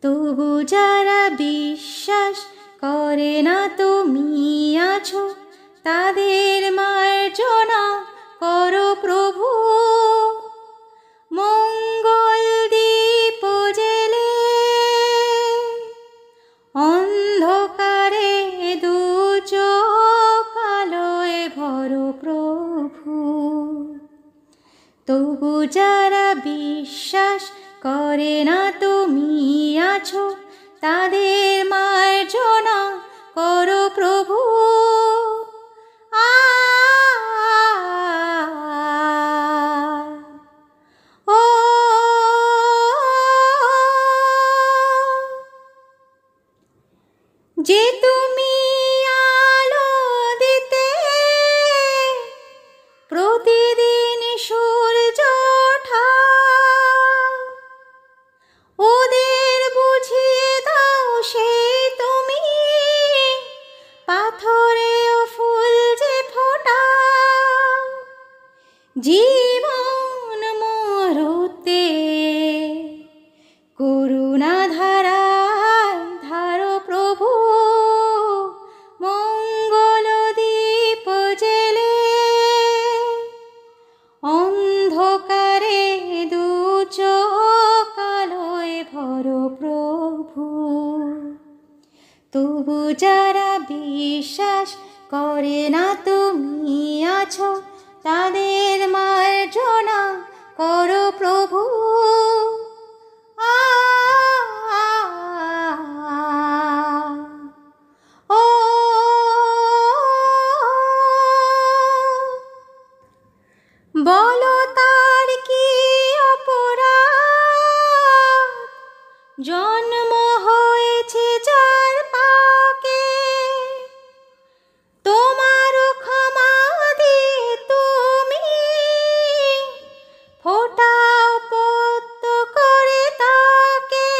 তবু যারা বিশ্বাস করে না তুমি আছো, তাদের মার্জনা করো প্রভু। মঙ্গল দীপ জেলে অন্ধকারে দু চোখ আলোয় ভরো প্রভু। তবু যারা বিশ্বাস করে না তুমি আছো, তাদের মার্জনা করো প্রভু। ও যে তুমি আলো দিতে প্রতিদিন সূর্য ওঠা, ওদের বুঝিয়ে দাও সেই তুমি পাথরেও ফুল যে ফোটাও। জীবন মরতে করুণা ধারায় ধারো প্রভু। মঙ্গল দীপ জেলে অন্ধকারে দু চোখ আলোয় ভরো প্রভু। তবু যারা বিশ্বাস করে না তুমি আছো, তাদের মার্জনা করো প্রভু। ও বলো তার কি অপরাধ, জন্ম হয়েছে যার পাকে, তোমার ক্ষমা দিয়ে তুমি ফোটাও পদ্ম করে তাকে।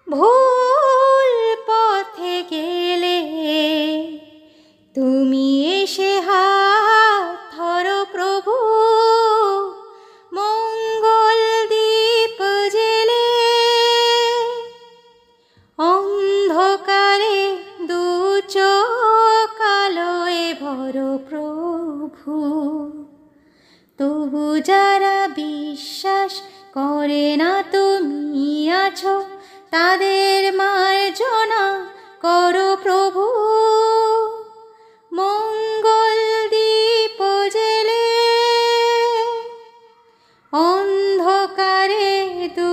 ভুল পথে গেলে তুমি এসে হাত ধরো প্রভু। মঙ্গল দীপ জেলে অন্ধকারে দু চোখ আলোয় ভরো প্রভু। তবু যারা বিশ্বাস করে না তুমি আছো, তাদের মার্জনা করো প্রভু। মঙ্গল দীপ জেলে অন্ধকারে দু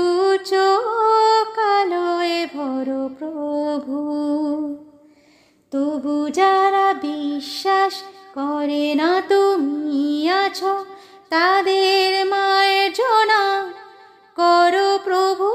চোখ আলোয় ভরো প্রভু। তবু যারা বিশ্বাস করে না তুমি আছো, তাদের মার্জনা করো প্রভু।